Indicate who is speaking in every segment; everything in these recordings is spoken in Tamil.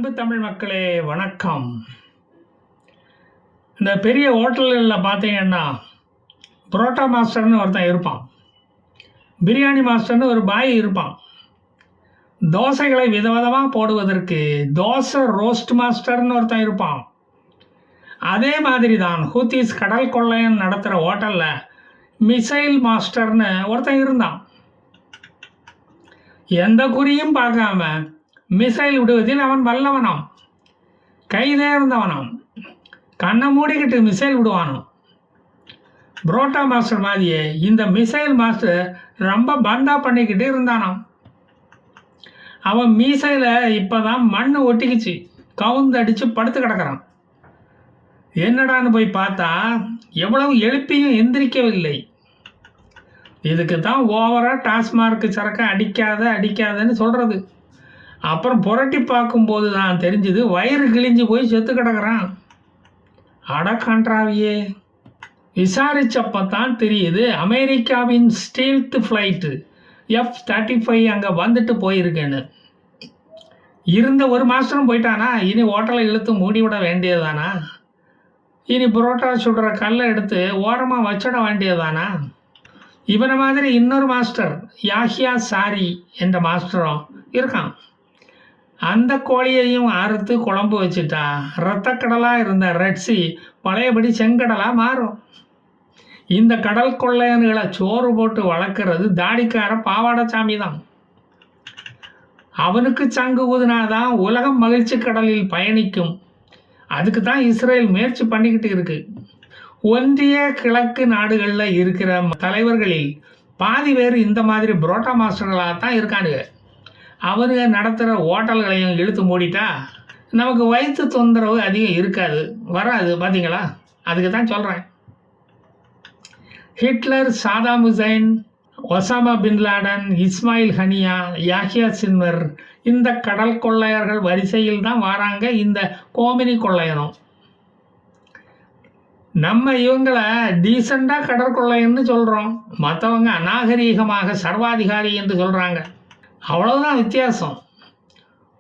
Speaker 1: அன்பு தமிழ் மக்களே வணக்கம். இந்த பெரிய ஹோட்டல்களில் பார்த்தீங்கன்னா புரோட்டா மாஸ்டர்னு ஒருத்தன் இருப்பான், பிரியாணி மாஸ்டர்னு ஒரு பாய் இருப்பான். தோசைகளை விதவிதமாக போடுவதற்கு தோசை ரோஸ்ட் மாஸ்டர்னு ஒருத்தன் இருப்பான். அதே மாதிரி தான் ஹூத்திஸ் கடல் கொள்ளையன் நடத்துகிற ஹோட்டலில் மிசைல் மாஸ்டர்னு ஒருத்தன் இருந்தான். எந்த குறியும் பார்க்காம மிசைல் விடுவதில் அவன் வல்லவனாம், கைதேர்ந்தவனாம். கண்ணை மூடிக்கிட்டு மிசைல் விடுவானோ. புரோட்டா மாஸ்டர் மாதிரியே இந்த மிசைல் மாஸ்டர் ரொம்ப பந்தா பண்ணிக்கிட்டு இருந்தானாம். அவன் மீசையில் இப்போ தான் மண் ஒட்டிக்கிச்சு, கவுந்தடிச்சு படுத்து கிடக்கிறான். என்னடான்னு போய் பார்த்தா எவ்வளவு எழுப்பியும் எந்திரிக்கவில்லை. இதுக்கு தான் ஓவராக டாஸ்மார்க்கு சரக்கை அடிக்காதன்னு சொல்கிறது. அப்புறம் புரட்டி பார்க்கும்போது தான் தெரிஞ்சுது வயிறு கிழிஞ்சு போய் செத்து கிடக்கிறான். அடக்கன்றாவியே. விசாரிச்சப்போ தான் தெரியுது அமெரிக்காவின் ஸ்டீல்த் ஃப்ளைட்டு F-35 அங்கே வந்துட்டு போயிருக்கேன்னு. இருந்த ஒரு மாஸ்டரும் போயிட்டானா, இனி ஹோட்டலை இழுத்து மூடிவிட வேண்டியதானா? இனி புரோட்டா சுடுற கல்லை எடுத்து ஓரமாக வச்சிட வேண்டியதானா? இவனை மாதிரி இன்னொரு மாஸ்டர் யாஹியா சாரி என்ற மாஸ்டரும் இருக்கான். அந்த கோழியையும் அறுத்து குழம்பு வச்சுட்டா இரத்தக்கடலாக இருந்த ரெட்சி பழையபடி செங்கடலாக மாறும். இந்த கடல் கொள்ளையன்களை சோறு போட்டு வளர்க்குறது தாடிக்கார பாவாடசாமி தான். அவனுக்கு சங்கு ஊதுனாதான் உலகம் மகிழ்ச்சி கடலில் பயணிக்கும். அதுக்கு தான் இஸ்ரேல் முயற்சி பண்ணிக்கிட்டு இருக்கு. ஒன்றிய கிழக்கு நாடுகளில் இருக்கிற தலைவர்களில் பாதி பேர் இந்த மாதிரி புரோட்டா மாஸ்டர்களாக தான் இருக்கானுங்க. அவனுங்க நடத்துகிற ஹோட்டல்களையும் இழுத்து மூடிட்டா நமக்கு வயிற்று தொந்தரவு அதிகம் இருக்காது, வராது. பார்த்தீங்களா? அதுக்கு தான் சொல்கிறேன். Hitler, Saddam Hussein, Osama bin Laden, Ismail Haniyeh, Yahya Sinwar இந்த கடல் கொள்ளையர்கள் வரிசையில் தான் வராங்க இந்த கோமினி கொள்ளையனும். நம்ம இவங்களை டீசெண்டாக கடற்கொள்ளைன்னு சொல்கிறோம், மற்றவங்க அநாகரீகமாக சர்வாதிகாரி என்று சொல்கிறாங்க. அவ்வளவுதான் வித்தியாசம்.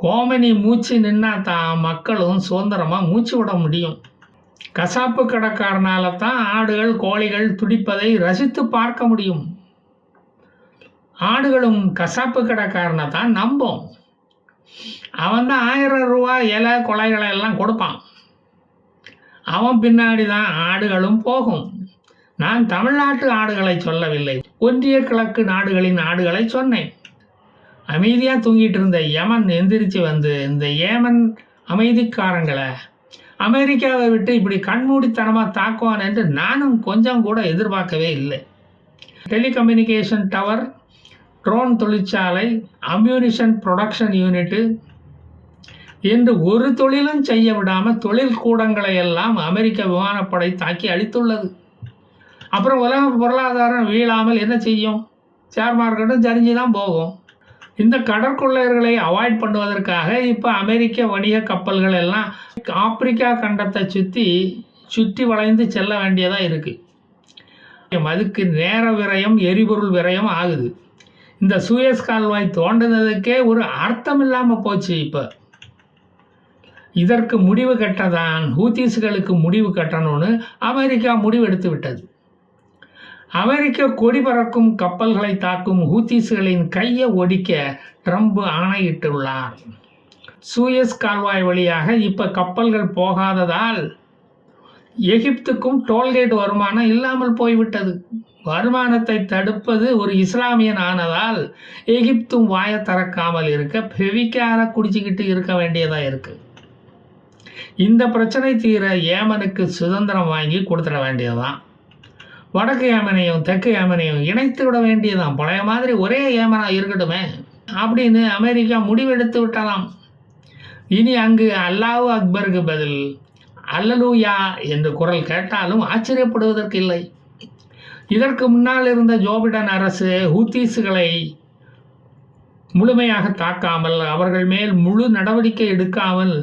Speaker 1: கோமனி மூச்சு நின்னா தான் மக்களும் சுதந்திரமாக மூச்சு விட முடியும். கசாப்பு கடைக்காரனால தான் ஆடுகள் கோழிகள் துடிப்பதை ரசித்து பார்க்க முடியும். ஆடுகளும் கசாப்பு கடைக்காரனை தான் நம்பும். அவன் தான் 1000 ரூபா இலை கொலைகளை எல்லாம் கொடுப்பான். அவன் பின்னாடி தான் ஆடுகளும் போகும். நான் தமிழ்நாட்டு ஆடுகளை சொல்லவில்லை, ஒன்றிய கிழக்கு நாடுகளின் ஆடுகளை சொன்னேன். அமைதியாக தூங்கிட்டு இருந்த யமன் எந்திரிச்சு வந்து இந்த ஏமன் அமைதிக்காரங்களை அமெரிக்காவை விட்டு இப்படி கண்மூடித்தனமாக தாக்குவான் என்று நானும் கொஞ்சம் கூட எதிர்பார்க்கவே இல்லை. டெலிகம்யூனிகேஷன் டவர், ட்ரோன் தொழிற்சாலை, அம்யூனிஷன் ப்ரொடக்ஷன் யூனிட்டு என்று ஒரு தொழிலும் செய்ய விடாமல் தொழில் கூடங்களை எல்லாம் அமெரிக்க விமானப்படை தாக்கி அழித்துள்ளது. அப்புறம் உலக பொருளாதாரம் வீழாமல் என்ன செய்யும்? ஷேர் மார்க்கெட்டும் சரிஞ்சு தான் போகும். இந்த கடற்கொள்ளையர்களை அவாய்ட் பண்ணுவதற்காக இப்போ அமெரிக்க வணிக கப்பல்கள் எல்லாம் ஆப்பிரிக்கா கண்டத்தை சுற்றி வளைந்து செல்ல வேண்டியதாக இருக்குது. அதுக்கு நேர விரயம், எரிபொருள் விரயம் ஆகுது. இந்த சூயஸ் கால்வாய் தோண்டினதுக்கே ஒரு அர்த்தம் இல்லாமல் போச்சு. இப்போ இதற்கு முடிவு கட்டதான் ஹூத்திஸ்களுக்கு முடிவு கட்டணும்னு அமெரிக்கா முடிவு எடுத்து விட்டது. அமெரிக்க கொடி பறக்கும் கப்பல்களை தாக்கும் ஹூத்திஸ்களின் கையை ஒடிக்க ட்ரம்ப் ஆணையிட்டுள்ளார். சூயஸ் கால்வாய் வழியாக இப்போ கப்பல்கள் போகாததால் எகிப்துக்கும் டோல்கேட் வருமானம் இல்லாமல் போய்விட்டது. வருமானத்தை தடுப்பது ஒரு இஸ்லாமியன் ஆனதால் எகிப்தும் வாயை திறக்காமல் இருக்க பெவிக்கார குடிச்சிக்கிட்டு இருக்க வேண்டியதாக இருக்குது. இந்த பிரச்சனை தீர ஏமனுக்கு சுதந்திரம் வாங்கி கொடுத்துட வேண்டியதுதான். வடக்கு ஏமனையும் தெற்கு ஏமனையும் இணைத்து விட வேண்டியதான். பழைய மாதிரி ஒரே ஏமனாக இருக்கட்டுமே அப்படின்னு அமெரிக்கா முடிவெடுத்து விட்டலாம். இனி அங்கு அல்லாஹு அக்பருக்கு பதில் அல்லலூயா என்று குரல் கேட்டாலும் ஆச்சரியப்படுவதற்கு இல்லை. இதற்கு முன்னால் இருந்த ஜோ பிடன் அரசு ஹூத்திஸ்களை முழுமையாக தாக்காமல், அவர்கள் மேல் முழு நடவடிக்கை எடுக்காமல்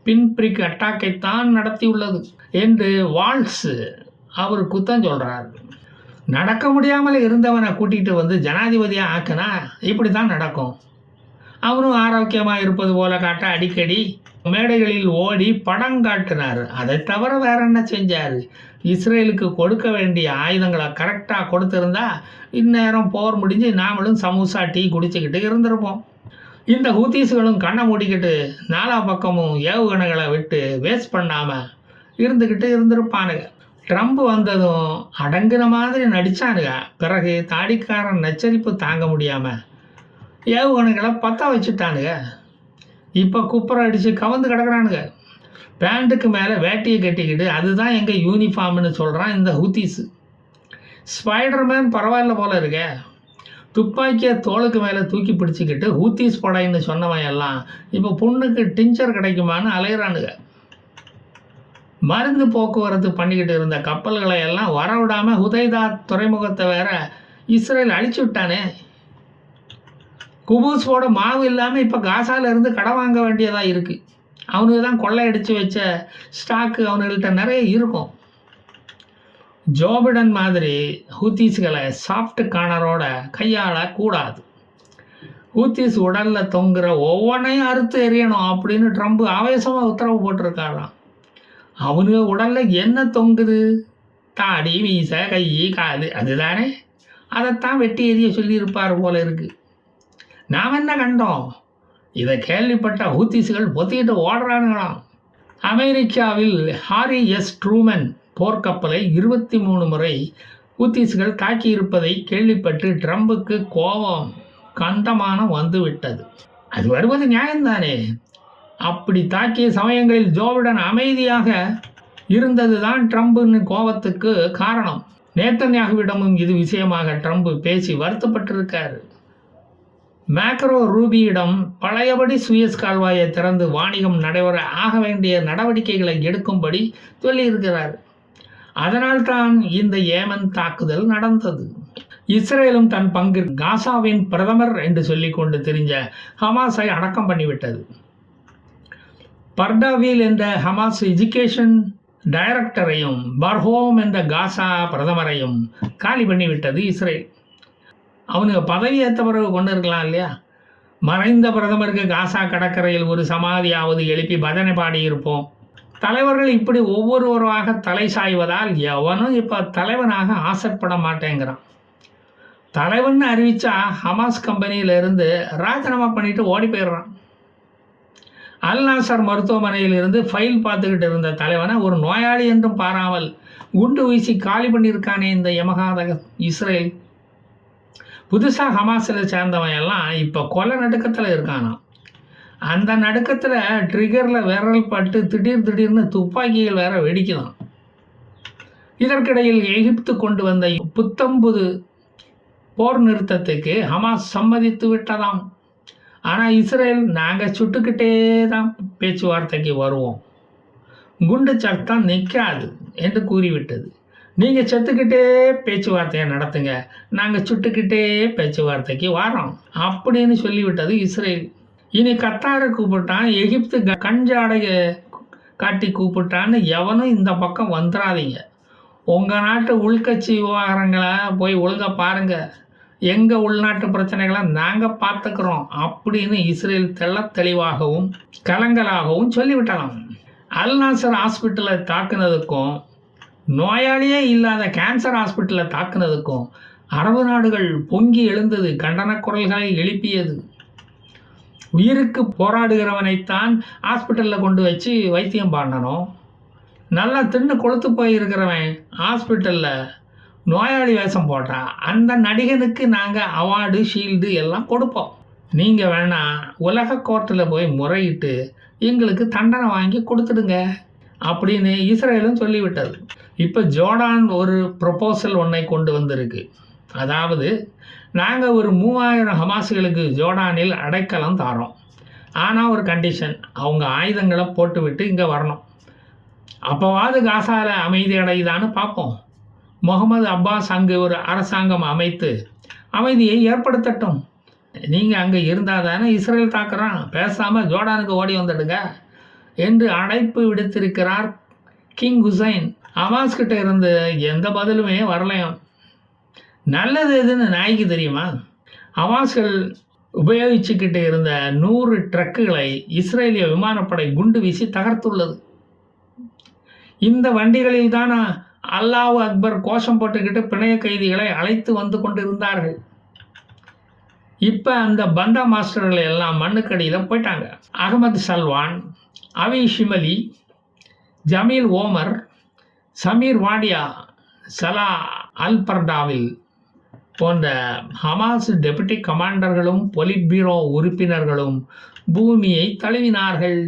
Speaker 1: பின்பிரிக் அட்டாக்கைத்தான் நடத்தியுள்ளது என்று வால்ஸ் அவர் குத்தம் சொல்கிறார். நடக்க முடியாமல் இருந்தவனை கூட்டிகிட்டு வந்து ஜனாதிபதியாக ஆக்கினா இப்படி தான் நடக்கும். அவனும் ஆரோக்கியமாக இருப்பது போல காட்ட அடிக்கடி மேடைகளில் ஓடி படம் காட்டினார். அதை தவிர வேற என்ன செஞ்சார்? இஸ்ரேலுக்கு கொடுக்க வேண்டிய ஆயுதங்களை கரெக்டாக கொடுத்துருந்தா இந்நேரம் போர் முடிஞ்சு நாமளும் சமோசா டீ குடிச்சுக்கிட்டு இருந்திருப்போம். இந்த ஹூத்தீஸ்களும் கண்ணை மூடிக்கிட்டு நாலா பக்கமும் ஏவுகணைகளை விட்டு வேஸ்ட் பண்ணாமல் இருந்துக்கிட்டு இருந்திருப்பானுங்க. ட்ரம்ப் வந்ததும் அடங்குன மாதிரி நடித்தானுங்க. பிறகு தாடிக்காரன் நச்சரிப்பு தாங்க முடியாமல் ஏவுகணைகளை பற்ற வச்சுட்டானுங்க. இப்போ குப்புற அடித்து கவர்ந்து கிடக்குறானுங்க. பேண்ட்டுக்கு மேலே வேட்டியை கட்டிக்கிட்டு அதுதான் எங்கள் யூனிஃபார்ம்னு சொல்கிறான் இந்த ஹூத்தீஸு. ஸ்பைடர்மேன் பரவாயில்ல போல இருக்க. துப்பாக்கியை தோளுக்கு மேலே தூக்கி பிடிச்சிக்கிட்டு ஹூத்தீஸ் படைன்னு சொன்னவன் எல்லாம் இப்போ பொண்ணுக்கு டிஞ்சர் கிடைக்குமான்னு அலையிறானுங்க. மருந்து போக்குவரத்து பண்ணிக்கிட்டு இருந்த கப்பல்களை எல்லாம் வரவிடாமல் ஹுதைதா துறைமுகத்தை வேற இஸ்ரேல் அழிச்சு விட்டானே. குபூஸ் போட மாவு இல்லாமல் இப்போ காசாலேருந்து கடன் வாங்க வேண்டியதாக இருக்குது. அவனுக்கு தான் கொள்ளையடிச்சு வச்ச ஸ்டாக்கு அவனுங்கள்ட்ட நிறைய இருக்கும். ஜோ பிடன் மாதிரி ஹூத்தீஸ்களை சாஃப்ட் கார்னரோட கையாளக்கூடாது. ஹூத்தீஸ் உடலில் தொங்குற ஒவ்வொன்றையும் அறுத்து எறியணும் அப்படின்னு ட்ரம்ப் ஆவேசமாக உத்தரவு போட்டிருக்காராம். அவனுங்க உடலில் என்ன தொங்குது? தாடி, மீசை, கை, காது, அதுதானே. அதைத்தான் வெட்டி எறிய சொல்லியிருப்பார் போல இருக்கு. நாம் என்ன கண்டோம்? இதை கேள்விப்பட்ட ஹூத்தீஸ்கள் பொத்திக்கிட்டு ஓடுறானுங்களாம். அமெரிக்காவில் ஹாரி எஸ் ட்ரூமன் போர்க்கப்பலை 23 முறை ஹூத்தீஸ்கள் தாக்கியிருப்பதை கேள்விப்பட்டு ட்ரம்புக்கு கோபம் கந்தமானம் வந்து விட்டது. அது வருவது நியாயம்தானே. அப்படி தாக்கிய சமயங்களில் ஜோ பிடன் அமைதியாக இருந்தது தான் ட்ரம்பின் கோபத்துக்கு காரணம். நேத்தன்யாகுவிடமும் இது விஷயமாக ட்ரம்ப் பேசி வருத்தப்பட்டிருக்காரு. மேக்ரோ ரூபியிடம் பழையபடி சுயஸ் கால்வாயை திறந்து வாணிகம் நடைபெற ஆக வேண்டிய நடவடிக்கைகளை எடுக்கும்படி சொல்லியிருக்கிறார். அதனால்தான் இந்த ஏமன் தாக்குதல் நடந்தது. இஸ்ரேலும் தன் பங்கு காசாவின் பிரதமர் என்று சொல்லிக்கொண்டு தெரிஞ்ச ஹமாஸை அடக்கம் பண்ணிவிட்டது. பர்டாவில் என்ற ஹமாஸ் எஜுகேஷன் டைரக்டரையும் பர்ஹோம் என்ற காசா பிரதமரையும் காலி பண்ணிவிட்டது இஸ்ரேல். அவனுக்கு பதவி ஏற்ற பிறகு கொண்டு இருக்கலாம் இல்லையா? மறைந்த பிரதமருக்கு காசா கடற்கரையில் ஒரு சமாதியாவது எழுப்பி பஜனை பாடியிருப்போம். தலைவர்கள் இப்படி ஒவ்வொருவராக தலை சாய்வதால் எவனும் இப்போ தலைவனாக ஆசைப்பட மாட்டேங்கிறான். தலைவன் அறிவித்தா ஹமாஸ் கம்பெனியிலிருந்து ராஜினாமா பண்ணிட்டு ஓடி போயிடுறான். அல் நாசர் மருத்துவமனையில் இருந்து ஃபைல் பார்த்துக்கிட்டு இருந்த தலைவனை ஒரு நோயாளி என்றும் பாராமல் குண்டு வீசி காலி பண்ணியிருக்கானே இந்த யமகாத இஸ்ரேல். புதுசாக ஹமாஸில் சேர்ந்தவன் எல்லாம் இப்போ கொலை நடுக்கத்தில் இருக்கானாம். அந்த நடுக்கத்தில் ட்ரிகரில் விரல் பட்டு திடீர்னு துப்பாக்கிகள் வேற வெடிக்கலாம். இதற்கிடையில் எகிப்து கொண்டு வந்த புத்தம்புது போர் நிறுத்தத்துக்கு ஹமாஸ் சம்மதித்து விட்டதாம். ஆனால் இஸ்ரேல் நாங்கள் சுட்டுக்கிட்டே தான் பேச்சுவார்த்தைக்கு வருவோம், குண்டு சத்தம் நிற்காது என்று கூறிவிட்டது. நீங்கள் செத்துக்கிட்டே பேச்சுவார்த்தையை நடத்துங்க, நாங்கள் சுட்டுக்கிட்டே பேச்சுவார்த்தைக்கு வரோம் அப்படின்னு சொல்லிவிட்டது இஸ்ரேல். இனி கத்தாரை கூப்பிட்டான், எகிப்து கஞ்சாடைய காட்டி கூப்பிட்டான்னு எவனும் இந்த பக்கம் வந்துடாதீங்க. உங்கள் நாட்டு உள்கட்சி விவகாரங்களை போய் ஒழுங்காக பாருங்கள், எங்கள் உள்நாட்டு பிரச்சனைகளை நாங்கள் பார்த்துக்கிறோம் அப்படின்னு இஸ்ரேல் தெளிவாகவும் கலங்கலாகவும் சொல்லிவிட்டலாம். அல் நாசர் ஹாஸ்பிட்டலை தாக்குனதுக்கும் நோயாளியே இல்லாத கேன்சர் ஹாஸ்பிட்டலை தாக்குனதுக்கும் அரபு நாடுகள் பொங்கி எழுந்தது, கண்டன குரல்களை எழுப்பியது. உயிருக்கு போராடுகிறவனைத்தான் ஹாஸ்பிட்டலில் கொண்டு வச்சு வைத்தியம் பண்ணணும். நல்லா தின்னு கொளுத்து போயிருக்கிறவன் ஹாஸ்பிட்டலில் நோயாளி வேஷம் போட்டால் அந்த நடிகனுக்கு நாங்கள் அவார்டு ஷீல்டு எல்லாம் கொடுப்போம். நீங்கள் வேணால் உலக கோர்ட்டில் போய் முறையிட்டு எங்களுக்கு தண்டனை வாங்கி கொடுத்துடுங்க அப்படின்னு இஸ்ரேலும் சொல்லிவிட்டது. இப்போ ஜோர்டான் ஒரு ப்ரொபோசல் ஒன்றை கொண்டு வந்திருக்கு. அதாவது நாங்கள் ஒரு 3000 ஹமாஸுகளுக்கு ஜோர்டானில் அடைக்கலம் தாரோம். ஆனால் ஒரு கண்டிஷன், அவங்க ஆயுதங்களை போட்டுவிட்டு இங்கே வரணும். அப்போவாது காசால அமைதி அடையுதான்னு பார்ப்போம். முகமது அப்பாஸ் அங்கு ஒரு அரசாங்கம் அமைத்து அமைதியை ஏற்படுத்தட்டும். நீங்கள் அங்கே இருந்தால் தானே இஸ்ரேல் தாக்குறான், பேசாமல் ஜோர்டானுக்கு ஓடி வந்துடுங்க என்று அழைப்பு விடுத்திருக்கிறார் கிங் ஹுசைன். ஹமாஸ்கிட்ட இருந்து எந்த பதிலுமே வரலையும். நல்லது எதுன்னு நாய்க்கு தெரியுமா? ஹமாஸ்கள் உபயோகிச்சுக்கிட்டு இருந்த 100 ட்ரக்குகளை இஸ்ரேலிய விமானப்படை குண்டு வீசி தகர்த்துள்ளது. இந்த வண்டிகளில் தான் அல்லாஹ் அக்பர் கோஷம் போட்டுக்கிட்டு பிணைய கைதிகளை அழைத்து வந்து கொண்டிருந்தார்கள். இப்போ அந்த பந்தா மாஸ்டர்கள் எல்லாம் மண்ணுக்கடியில் போயிட்டாங்க. அகமது சல்வான், அவி ஷிமலி, ஜமீல் ஓமர், சமீர் வாடியா, சலா அல்பர்டாவில் போன்ற ஹமாஸ் டெபுட்டி கமாண்டர்களும் பொலிட் பீரோ உறுப்பினர்களும் பூமியை தழுவினார்கள்.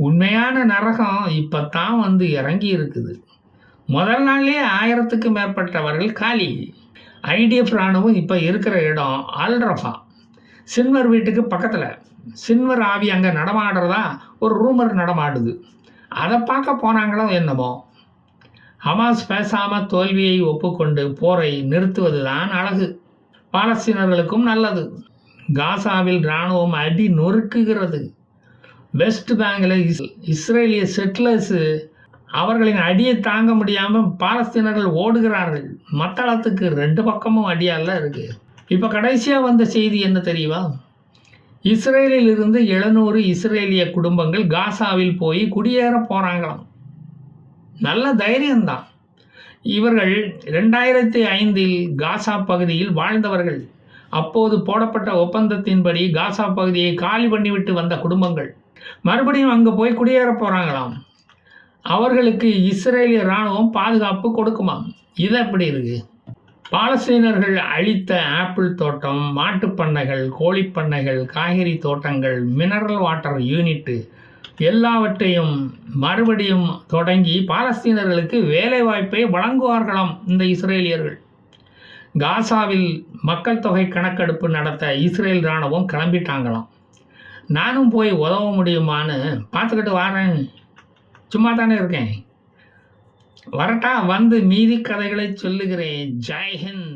Speaker 1: உண்மையான நரகம் இப்போ தான் வந்து இறங்கி இருக்குது. முதல் நாள்லேயே 1000க்கு மேற்பட்டவர்கள் காலி. ஐடிஎஃப் இராணுவம் இப்போ இருக்கிற இடம் அல்ரஃபா, சின்வர் வீட்டுக்கு பக்கத்தில். சின்வர் ஆவி அங்கே நடமாடுறதா ஒரு ரூமர் நடமாடுது. அதை பார்க்க போனாங்களோ என்னமோ. ஹமாஸ் பேசாமல் தோல்வியை ஒப்புக்கொண்டு போரை நிறுத்துவது தான் அழகு, பாலஸ்தீனர்களுக்கும் நல்லது. காசாவில் இராணுவம் அடி நொறுக்குகிறது. வெஸ்ட் பேங்கில் இஸ்ரேலிய செட்டிலர்ஸு அவர்களின் அடியை தாங்க முடியாமல் பாலஸ்தீனர்கள் ஓடுகிறார்கள். மத்தளத்துக்கு 2 பக்கமும் அடியால் இருக்குது. இப்போ கடைசியாக வந்த செய்தி என்ன தெரியுமா? இஸ்ரேலில் இருந்து 700 இஸ்ரேலிய குடும்பங்கள் காசாவில் போய் குடியேற போகிறாங்களாம். நல்ல தைரியம்தான். இவர்கள் 2005இல் காசா பகுதியில் வாழ்ந்தவர்கள். அப்போது போடப்பட்ட ஒப்பந்தத்தின்படி காசா பகுதியை காலி பண்ணிவிட்டு வந்த குடும்பங்கள் மறுபடியும் அங்கே போய் குடியேற போகிறாங்களாம். அவர்களுக்கு இஸ்ரேலிய இராணுவம் பாதுகாப்பு கொடுக்குமாம். இது எப்படி இருக்குது? பாலஸ்தீனர்கள் அழித்த ஆப்பிள் தோட்டம், மாட்டுப்பண்ணைகள், கோழிப்பண்ணைகள், காய்கறி தோட்டங்கள், மினரல் வாட்டர் யூனிட்டு எல்லாவற்றையும் மறுபடியும் தொடங்கி பாலஸ்தீனர்களுக்கு வேலைவாய்ப்பை வழங்குவார்களாம் இந்த இஸ்ரேலியர்கள். காசாவில் மக்கள் தொகை கணக்கெடுப்பு நடத்த இஸ்ரேல் இராணுவம் கிளம்பிட்டாங்களாம். நானும் போய் உதவ முடியுமான்னு பார்த்துக்கிட்டு வரேன். சும்மா தானே இருக்கேன். வரட்டா, வந்து மீதி கதைகளை சொல்லுகிறேன். ஜெய் ஹிந்த்.